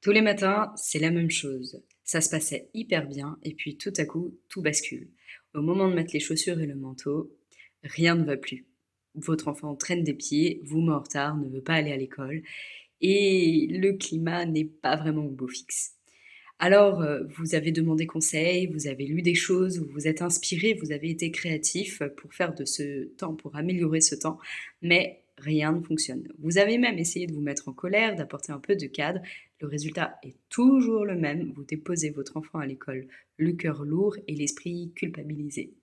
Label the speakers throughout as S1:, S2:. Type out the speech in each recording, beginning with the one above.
S1: Tous les matins, c'est la même chose. Ça se passait hyper bien et puis tout à coup, tout bascule. Au moment de mettre les chaussures et le manteau, rien ne va plus. Votre enfant traîne des pieds, vous met en retard, ne veut pas aller à l'école et le climat n'est pas vraiment au beau fixe. Alors, vous avez demandé conseil, vous avez lu des choses, vous vous êtes inspiré, vous avez été créatif pour faire de ce temps, pour améliorer ce temps, mais rien ne fonctionne. Vous avez même essayé de vous mettre en colère, d'apporter un peu de cadre. Le résultat est toujours le même. Vous déposez votre enfant à l'école, le cœur lourd et l'esprit culpabilisé.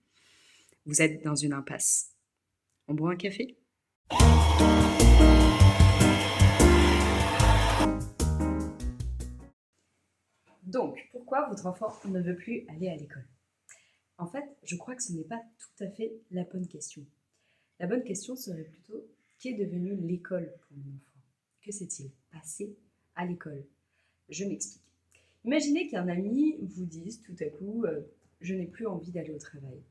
S1: Vous êtes dans une impasse. On boit un café? Donc, pourquoi votre enfant ne veut plus aller à l'école? En fait, je crois que ce n'est pas tout à fait la bonne question. La bonne question serait plutôt: qu'est devenue l'école pour mon enfant? Que s'est-il passé à l'école? Je m'explique. Imaginez qu'un ami vous dise tout à coup je n'ai plus envie d'aller au travail.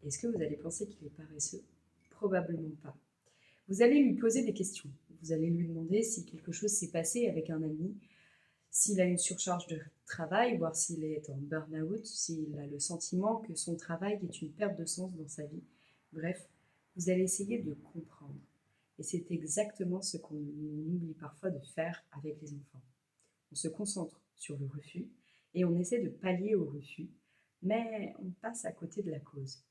S1: Est-ce que vous allez penser qu'il est paresseux? Probablement pas. Vous allez lui poser des questions. Vous allez lui demander si quelque chose s'est passé avec un ami, s'il a une surcharge de travail, voir s'il est en burn-out, s'il a le sentiment que son travail est une perte de sens dans sa vie. Bref, vous allez essayer de comprendre. Et c'est exactement ce qu'on oublie parfois de faire avec les enfants. On se concentre sur le refus et on essaie de pallier au refus, mais on passe à côté de la cause.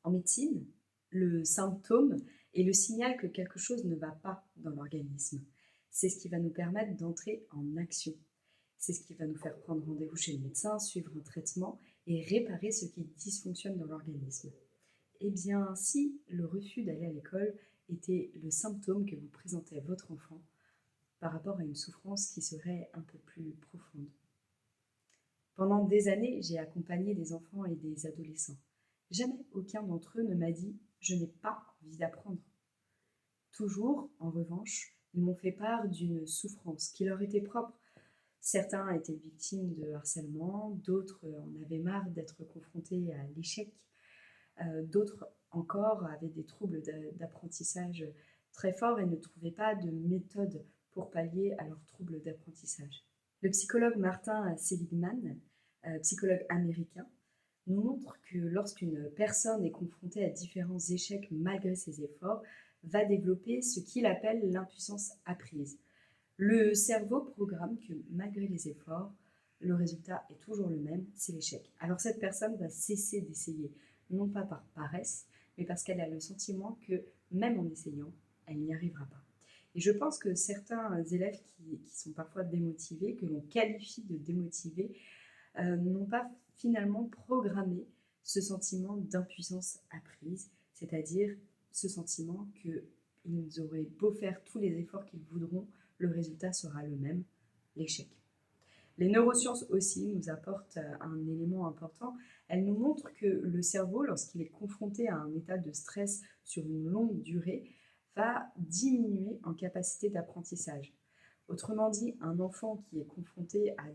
S1: En médecine, le symptôme est le signal que quelque chose ne va pas dans l'organisme. C'est ce qui va nous permettre d'entrer en action. C'est ce qui va nous faire prendre rendez-vous chez le médecin, suivre un traitement et réparer ce qui dysfonctionne dans l'organisme. Eh bien, si le refus d'aller à l'école était le symptôme que vous présentez à votre enfant par rapport à une souffrance qui serait un peu plus profonde. Pendant des années, j'ai accompagné des enfants et des adolescents. Jamais aucun d'entre eux ne m'a dit « je n'ai pas envie d'apprendre ». Toujours, en revanche, ils m'ont fait part d'une souffrance qui leur était propre. Certains étaient victimes de harcèlement, d'autres en avaient marre d'être confrontés à l'échec, d'autres encore avaient des troubles d'apprentissage très forts et ne trouvaient pas de méthode pour pallier à leurs troubles d'apprentissage. Le psychologue Martin Seligman, psychologue américain, nous montre que lorsqu'une personne est confrontée à différents échecs malgré ses efforts, va développer ce qu'il appelle l'impuissance apprise. Le cerveau programme que malgré les efforts, le résultat est toujours le même, c'est l'échec. Alors cette personne va cesser d'essayer, non pas par paresse, mais parce qu'elle a le sentiment que même en essayant, elle n'y arrivera pas. Et je pense que certains élèves qui sont parfois démotivés, que l'on qualifie de démotivés, n'ont pas finalement programmé ce sentiment d'impuissance apprise, c'est-à-dire ce sentiment qu'ils auraient beau faire tous les efforts qu'ils voudront, le résultat sera le même, l'échec. Les neurosciences aussi nous apportent un élément important. Elles nous montrent que le cerveau, lorsqu'il est confronté à un état de stress sur une longue durée, va diminuer en capacité d'apprentissage. Autrement dit, un enfant qui est confronté à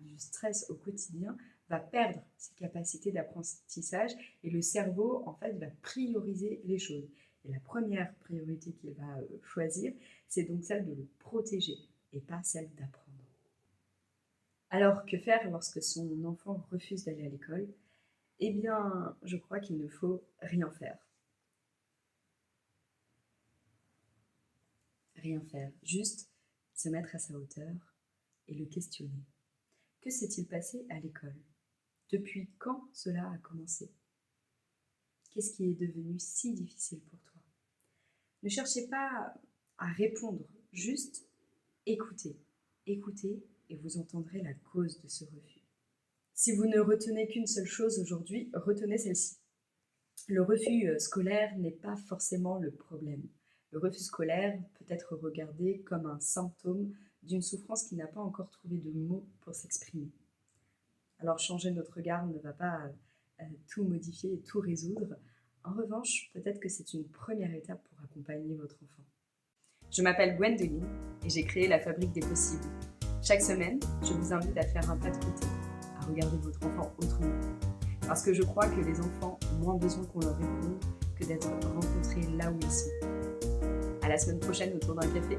S1: du stress au quotidien va perdre ses capacités d'apprentissage et le cerveau, en fait, va prioriser les choses. Et la première priorité qu'il va choisir, c'est donc celle de le protéger et pas celle d'apprendre. Alors, que faire lorsque son enfant refuse d'aller à l'école? Eh bien, je crois qu'il ne faut rien faire. Rien faire, juste se mettre à sa hauteur et le questionner. Que s'est-il passé à l'école? Depuis quand cela a commencé? Qu'est-ce qui est devenu si difficile pour toi? Ne cherchez pas à répondre, juste écoutez. Écoutez et vous entendrez la cause de ce refus. Si vous ne retenez qu'une seule chose aujourd'hui, retenez celle-ci. Le refus scolaire n'est pas forcément le problème. Le refus scolaire peut être regardé comme un symptôme d'une souffrance qui n'a pas encore trouvé de mots pour s'exprimer. Alors changer notre regard ne va pas tout modifier et tout résoudre. En revanche, peut-être que c'est une première étape pour accompagner votre enfant. Je m'appelle Gwendoline et j'ai créé la Fabrique des possibles. Chaque semaine, je vous invite à faire un pas de côté, à regarder votre enfant autrement. Parce que je crois que les enfants ont moins besoin qu'on leur réponde que d'être rencontrés là où ils sont. À la semaine prochaine autour d'un café.